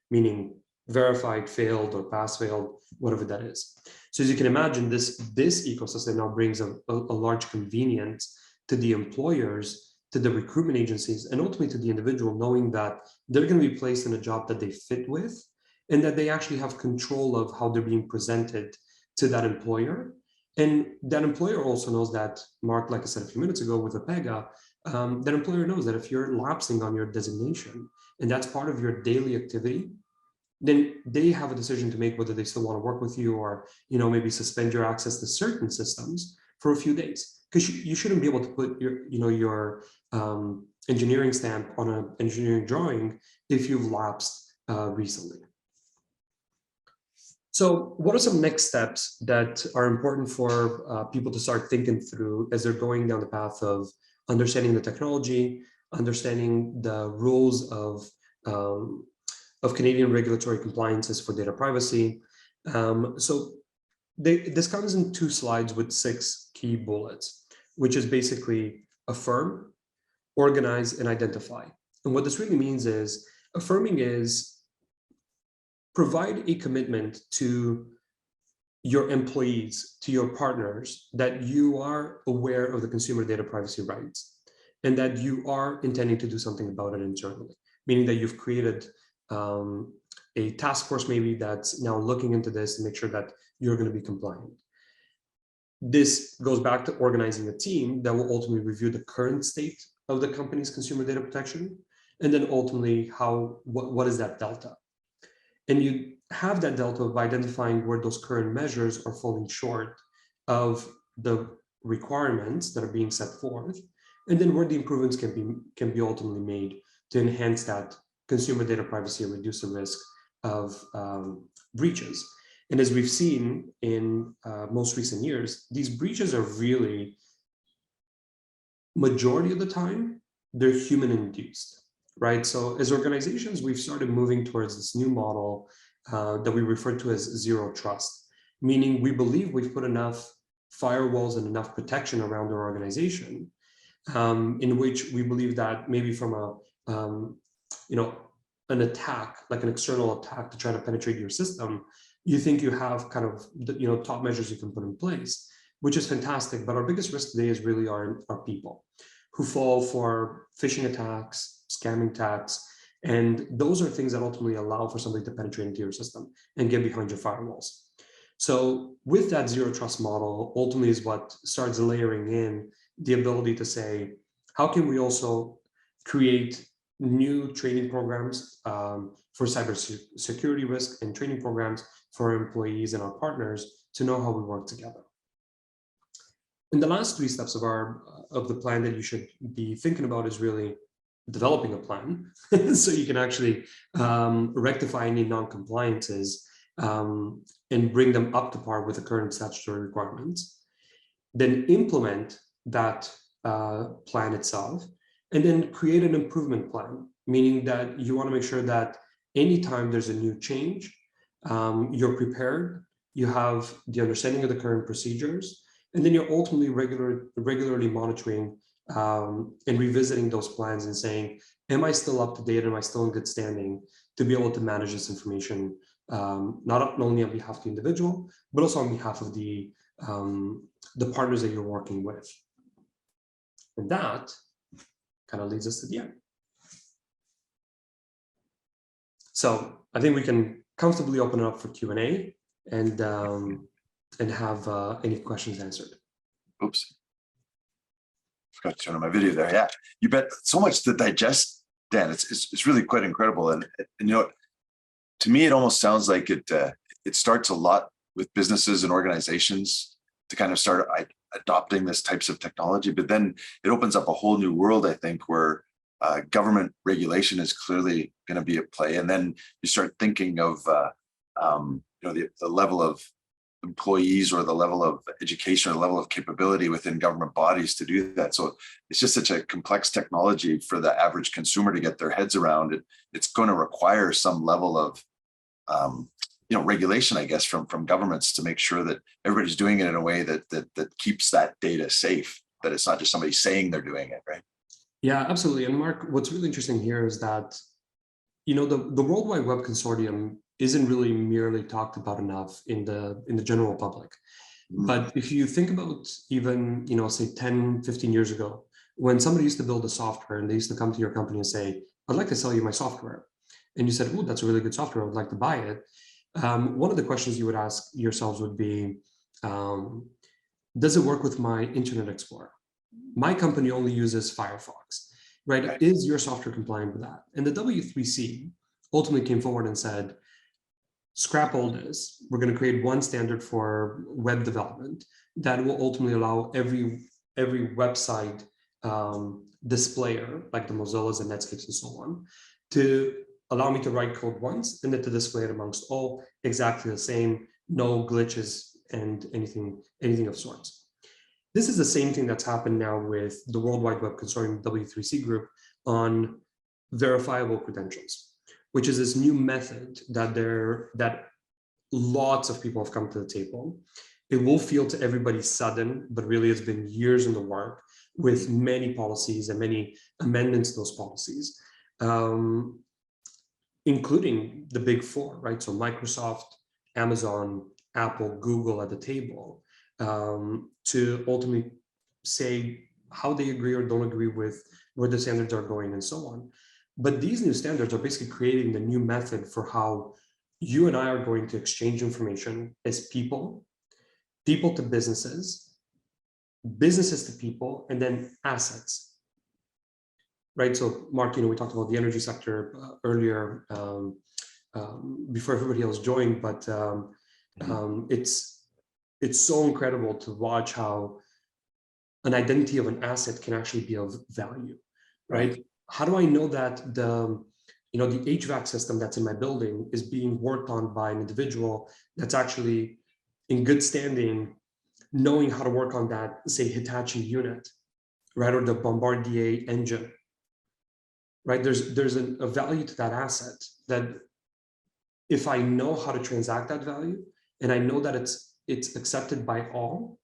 meaning verified, failed, or pass failed, whatever that is. So as you can imagine, this ecosystem now brings a large convenience to the employers, to the recruitment agencies, and ultimately to the individual, knowing that they're going to be placed in a job that they fit with, and that they actually have control of how they're being presented to that employer. And that employer also knows that, Mark, like I said a few minutes ago with Apega, that employer knows that if you're lapsing on your designation, and that's part of your daily activity, then they have a decision to make whether they still want to work with you or, maybe suspend your access to certain systems for a few days. Because you shouldn't be able to put your engineering stamp on an engineering drawing if you've lapsed recently. So what are some next steps that are important for people to start thinking through as they're going down the path of understanding the technology, understanding the rules of Canadian regulatory compliances for data privacy? This comes in 2 slides with 6 key bullets, which is basically affirm, organize, and identify. And what this really means is affirming is provide a commitment to your employees, to your partners, that you are aware of the consumer data privacy rights and that you are intending to do something about it internally, meaning that you've created a task force maybe that's now looking into this to make sure that you're going to be compliant. This goes back to organizing a team that will ultimately review the current state of the company's consumer data protection, and then ultimately what is that delta. And you have that delta of identifying where those current measures are falling short of the requirements that are being set forth, and then where the improvements can be ultimately made to enhance that consumer data privacy and reduce the risk of breaches. And as we've seen in most recent years, these breaches are really, majority of the time, they're human induced, right? So as organizations, we've started moving towards this new model that we refer to as zero trust, meaning we believe we've put enough firewalls and enough protection around our organization, in which we believe that maybe from an attack, like an external attack to try to penetrate your system, you think you have kind of the, top measures you can put in place, which is fantastic. But our biggest risk today is really our people who fall for phishing attacks, scamming attacks. And those are things that ultimately allow for somebody to penetrate into your system and get behind your firewalls. So with that zero trust model, ultimately is what starts layering in the ability to say, how can we also create new training programs for cybersecurity risk and training programs for our employees and our partners to know how we work together. And the last three steps of the plan that you should be thinking about is really developing a plan so you can actually rectify any non-compliances and bring them up to par with the current statutory requirements, then implement that plan itself, and then create an improvement plan, meaning that you want to make sure that anytime there's a new change, you're prepared, you have the understanding of the current procedures, and then you're ultimately regularly monitoring and revisiting those plans and saying, am I still up to date? Am I still in good standing to be able to manage this information, not only on behalf of the individual, but also on behalf of the partners that you're working with. And that kind of leads us to the end. So I think we can comfortably open it up for Q&A and have any questions answered. Oops. Forgot to turn on my video there. Yeah, you bet. So much to digest, Dan. It's really quite incredible. And to me, it almost sounds like it starts a lot with businesses and organizations to kind of start adopting this types of technology, but then it opens up a whole new world, I think, where government regulation is clearly going to be at play. And then you start thinking of the level of employees or the level of education or the level of capability within government bodies to do that. So it's just such a complex technology for the average consumer to get their heads around it. It's going to require some level of regulation, I guess, from governments to make sure that everybody's doing it in a way that keeps that data safe, that it's not just somebody saying they're doing it, right? Yeah, absolutely. And Mark, what's really interesting here is that, the World Wide Web Consortium isn't really merely talked about enough in the general public. But if you think about even, say 10, 15 years ago, when somebody used to build a software and they used to come to your company and say, I'd like to sell you my software. And you said, oh, that's a really good software, I would like to buy it. One of the questions you would ask yourselves would be, does it work with my Internet Explorer? My company only uses Firefox, right? Is your software compliant with that? And the W3C ultimately came forward and said, scrap all this. We're going to create one standard for web development that will ultimately allow every website displayer, like the Mozillas and Netscapes and so on, to allow me to write code once and then to display it amongst all exactly the same, no glitches and anything of sorts. This is the same thing that's happened now with the World Wide Web Consortium, W3C group, on verifiable credentials, which is this new method that lots of people have come to the table. It will feel to everybody sudden, but really it's been years in the work with many policies and many amendments to those policies, including the big four, right? So Microsoft, Amazon, Apple, Google at the table, to ultimately say how they agree or don't agree with where the standards are going and so on. But these new standards are basically creating the new method for how you and I are going to exchange information as people to businesses, businesses to people, and then assets. Right. So Mark, we talked about the energy sector earlier before everybody else joined, but it's so incredible to watch how an identity of an asset can actually be of value, right? How do I know that the HVAC system that's in my building is being worked on by an individual that's actually in good standing, knowing how to work on that, say, Hitachi unit, right, or the Bombardier engine, right? There's a value to that asset that if I know how to transact that value and I know that it's accepted by all,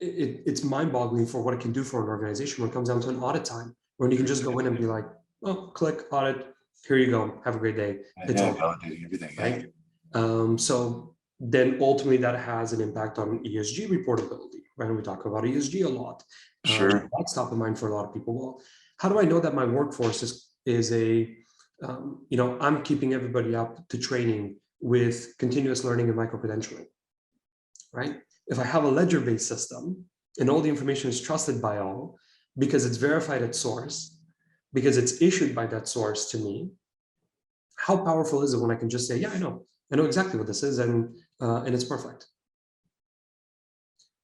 it's mind-boggling for what it can do for an organization when it comes down to an audit time, when you can just go in and be like, oh, click audit, here you go, have a great day. It's all validating everything, right? So then ultimately that has an impact on ESG reportability, right? And we talk about ESG a lot. Sure. That's top of mind for a lot of people. Well, how do I know that my workforce is I'm keeping everybody up to training with continuous learning and micro-credentialing, right? If I have a ledger-based system and all the information is trusted by all, because it's verified at source, because it's issued by that source to me, how powerful is it when I can just say, yeah, I know exactly what this is, and it's perfect.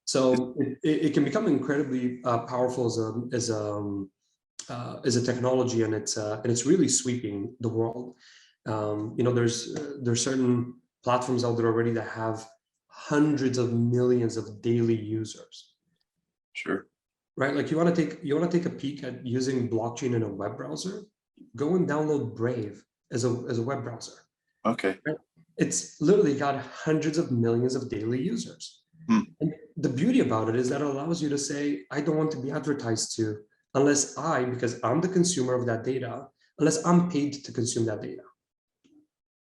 So it can become incredibly powerful as a technology, and it's really sweeping the world. There's certain platforms out there already that have hundreds of millions of daily users. Sure. Right, like you want to take a peek at using blockchain in a web browser, go and download Brave as a web browser. Okay. Right? It's literally got hundreds of millions of daily users. And the beauty about it is that it allows you to say, I don't want to be advertised to unless because I'm the consumer of that data, unless I'm paid to consume that data.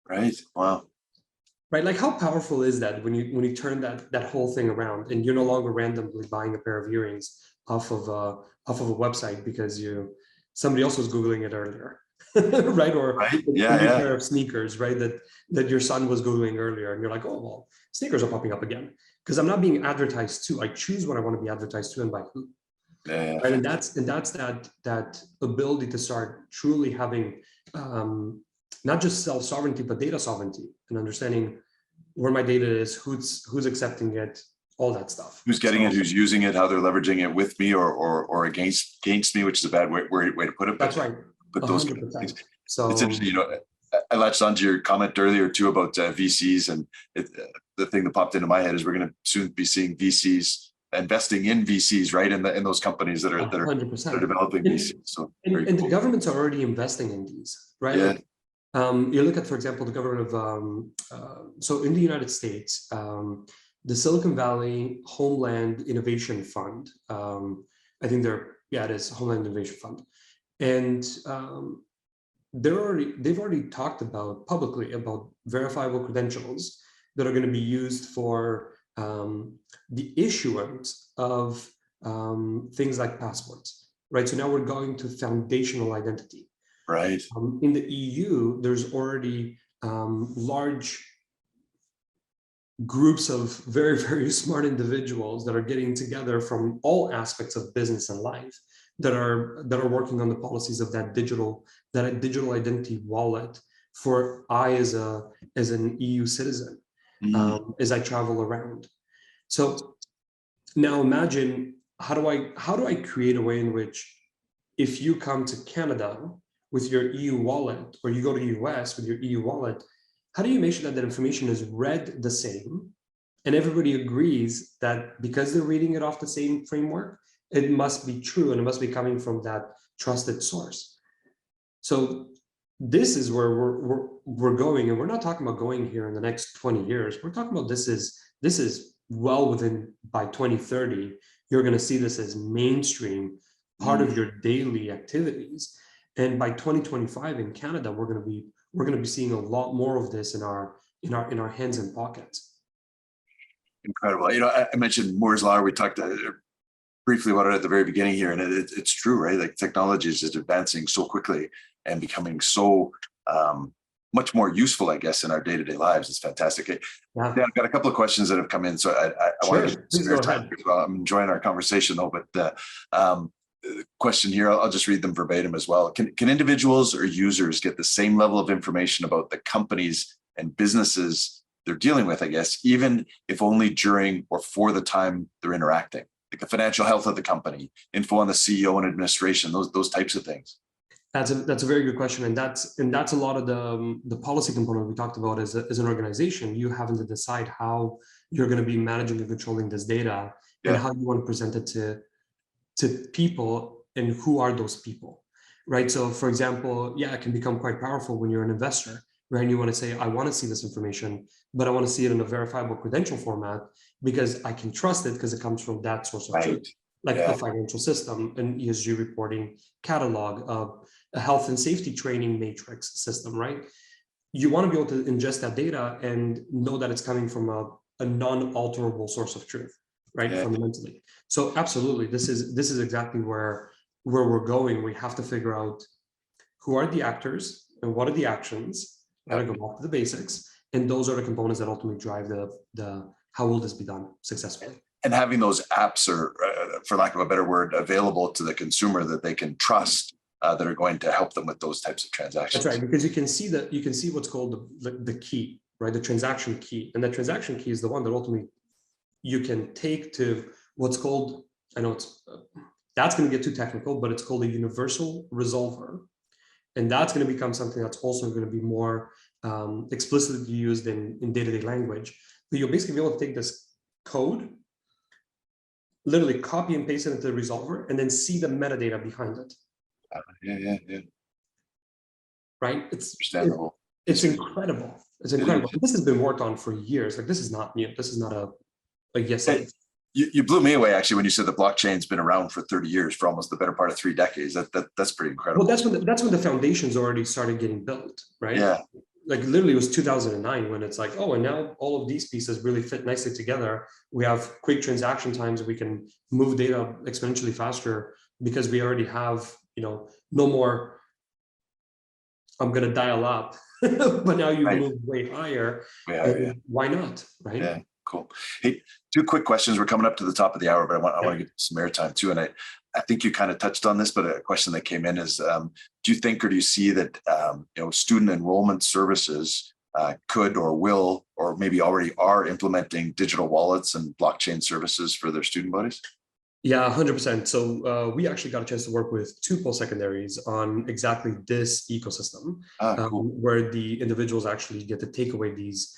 Right. Wow. Right, like how powerful is that when you turn that whole thing around and you're no longer randomly buying a pair of earrings off of a website because somebody else was Googling it earlier, right? Or a new pair of sneakers, right? That your son was Googling earlier, and you're like, oh well, sneakers are popping up again because I'm not being advertised to. I choose what I want to be advertised to and by who. Yeah. Right, and that's that ability to start truly having not just self-sovereignty but data sovereignty and understanding where my data is, who's accepting it, all that stuff. Who's getting it, who's using it, how they're leveraging it with me or against me, which is a bad way to put it. That's right. But those kind of things. So it's interesting, I latched onto your comment earlier too about VCs, and the thing that popped into my head is we're going to soon be seeing VCs investing in VCs, right? In those companies that are 100%. That are developing VCs. So and the governments are already investing in these, right? Yeah. Like, you look at, for example, the government of, so in the United States, the Silicon Valley Homeland Innovation Fund, I think it is Homeland Innovation Fund. And they've already talked about publicly about verifiable credentials that are going to be used for the issuance of things like passports, right? So now we're going to foundational identity. Right. In the EU, there's already large groups of very, very smart individuals that are getting together from all aspects of business and life that are working on the policies of that digital identity wallet for as an EU citizen as I travel around. So now imagine how do I create a way in which if you come to Canada with your EU wallet, or you go to the US with your EU wallet, how do you make sure that that information is read the same and everybody agrees that because they're reading it off the same framework, it must be true and it must be coming from that trusted source? So this is where we're going, and we're not talking about going here in the next 20 years. We're talking about this is well within, by 2030, you're going to see this as mainstream, part of your daily activities. And by 2025 in Canada, we're going to be seeing a lot more of this in our hands and pockets. Incredible. I mentioned Moore's Law. We talked briefly about it at the very beginning here, and it's true, right? Like technology is just advancing so quickly and becoming so much more useful, I guess, in our day-to-day lives. It's fantastic. Yeah, I've got a couple of questions that have come in, so I want to spare time as well. I'm enjoying our conversation though, but question here. I'll just read them verbatim as well. Can individuals or users get the same level of information about the companies and businesses they're dealing with, I guess, even if only during or for the time they're interacting? Like the financial health of the company, info on the CEO and administration, those types of things. That's a very good question, and that's a lot of the policy component we talked about. As an organization, you having to decide how you're going to be managing and controlling this data, and how you want to present it to people, and who are those people, right? So, for example, it can become quite powerful when you're an investor, right? And you want to say, I want to see this information, but I want to see it in a verifiable credential format because I can trust it because it comes from that source of truth, like a financial system, an ESG reporting catalog, a health and safety training matrix system, right? You want to be able to ingest that data and know that it's coming from a non-alterable source of truth, right? Fundamentally. So absolutely, this is exactly where we're going. We have to figure out who are the actors and what are the actions. Gotta go back to the basics, and those are the components that ultimately drive the how will this be done successfully. And having those apps, or for lack of a better word, available to the consumer that they can trust, that are going to help them with those types of transactions. That's right, because you can see what's called the key, right? The transaction key, and the transaction key is the one that ultimately you can take to what's called, I know that's going to get too technical, but it's called a universal resolver, and that's going to become something that's also going to be more explicitly used in day-to-day language. But you'll basically be able to take this code, literally copy and paste it into the resolver, and then see the metadata behind it. Yeah. Right? It's understandable. It's incredible. It's incredible. This has been worked on for years. Like, this is not new. This is not a yes. You blew me away actually when you said the blockchain's been around for 30 years, for almost the better part of 3 decades. That's pretty incredible. Well, that's when the foundations already started getting built, right? Yeah. Like literally it was 2009 when it's like, oh, and now all of these pieces really fit nicely together. We have quick transaction times. We can move data exponentially faster because we already have, no more, I'm going to dial up, but now you move way higher. Why not, right? Yeah, cool. Hey, 2 quick questions. We're coming up to the top of the hour, but I want to get some airtime too. And I think you kind of touched on this, but a question that came in is, do you think, or do you see that, student enrollment services could or will, or maybe already are implementing digital wallets and blockchain services for their student bodies? Yeah, 100%. So we actually got a chance to work with 2 post-secondaries on exactly this ecosystem, cool. where the individuals actually get to take away these.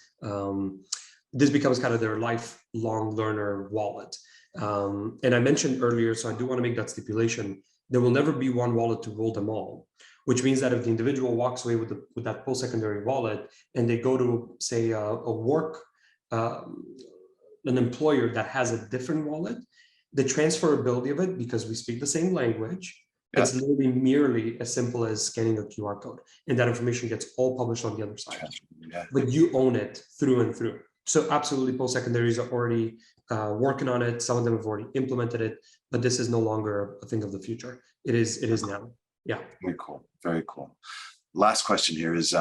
This becomes kind of their lifelong learner wallet. And I mentioned earlier, so I do want to make that stipulation, there will never be one wallet to rule them all, which means that if the individual walks away with that post-secondary wallet and they go to, say, an employer that has a different wallet, the transferability of it, because we speak the same language, it's literally merely as simple as scanning a QR code, and that information gets all published on the other side. But you own it through and through. So absolutely, post-secondaries are already working on it. Some of them have already implemented it, but this is no longer a thing of the future. It is now. Yeah. Very cool. Very cool. Last question here is,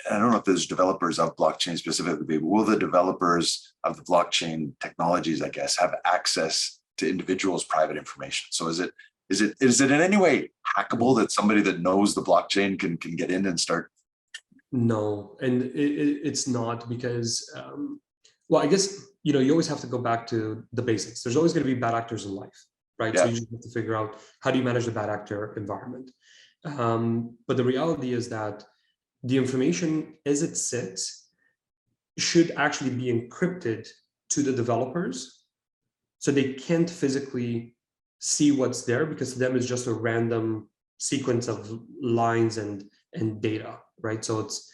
I don't know if there's developers of blockchain specifically, but will the developers of the blockchain technologies, I guess, have access to individuals' private information? So is it in any way hackable that somebody that knows the blockchain can get in and start? No, and it's not, because, well, I guess, you always have to go back to the basics. There's always going to be bad actors in life, right? So you just have to figure out, how do you manage the bad actor environment? But the reality is that the information as it sits should actually be encrypted to the developers, so they can't physically see what's there, because to them it's just a random sequence of lines and data, right? So it's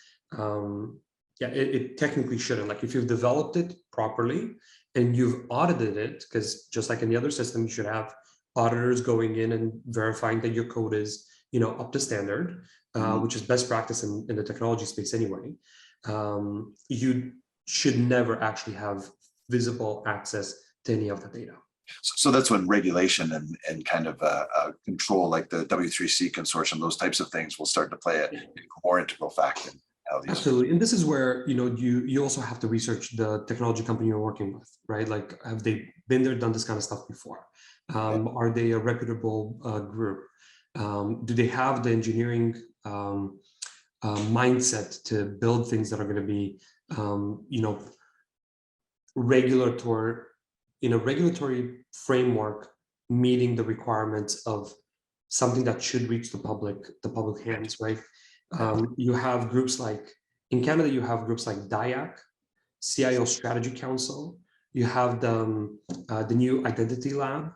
it technically shouldn't. Like, if you've developed it properly and you've audited it, because just like in the other system, you should have auditors going in and verifying that your code is up to standard, which is best practice in the technology space anyway. You should never actually have visible access to any of the data. So that's when regulation and kind of control, like the W3C consortium, those types of things will start to play a more integral factor in how these. Absolutely, and this is where you also have to research the technology company you're working with, right? Like, have they been there, done this kind of stuff before? Are they a reputable group? Do they have the engineering mindset to build things that are going to be, in a regulatory framework, meeting the requirements of something that should reach the public hands, right? You have groups like, in Canada, you have groups like DIAC, CIO Strategy Council. You have the new Identity Lab,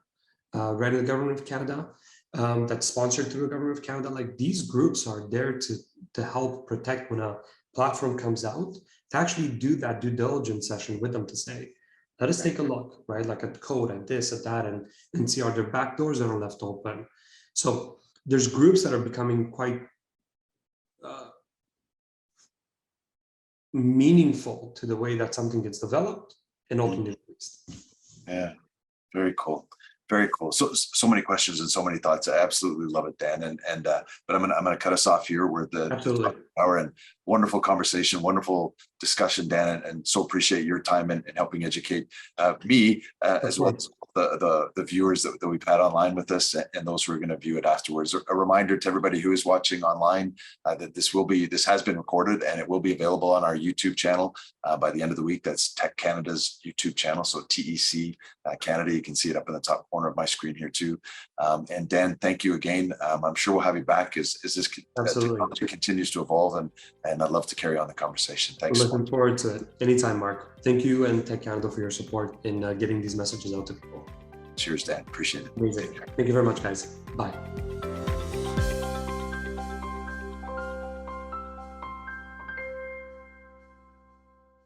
right in the Government of Canada, that's sponsored through the Government of Canada. Like, these groups are there to help protect when a platform comes out, to actually do that due diligence session with them to say, let us take a look, right? Like at code, at this, at that, and see, are there back doors that are left open? So there's groups that are becoming quite meaningful to the way that something gets developed and ultimately released. Yeah, very cool. Very cool. So many questions and so many thoughts. I absolutely love it, Dan. But I'm gonna cut us off here. We're the Absolutely. hour, and wonderful conversation, wonderful discussion, Dan, and so appreciate your time and helping educate me as well as the viewers that we've had online with us and those who are going to view it afterwards. A reminder to everybody who is watching online that this has been recorded and it will be available on our YouTube channel by the end of the week. That's TEC Canada's YouTube channel. So TEC Canada. You can see it up in the top corner of my screen here too. And Dan, thank you again. I'm sure we'll have you back as this technology continues to evolve, and I'd love to carry on the conversation. Thanks. Looking forward to it. Anytime, Mark. Thank you and TEC Canada for your support in getting these messages out to people. Cheers, Dan. Appreciate it. Amazing. Thank you very much, guys. Bye.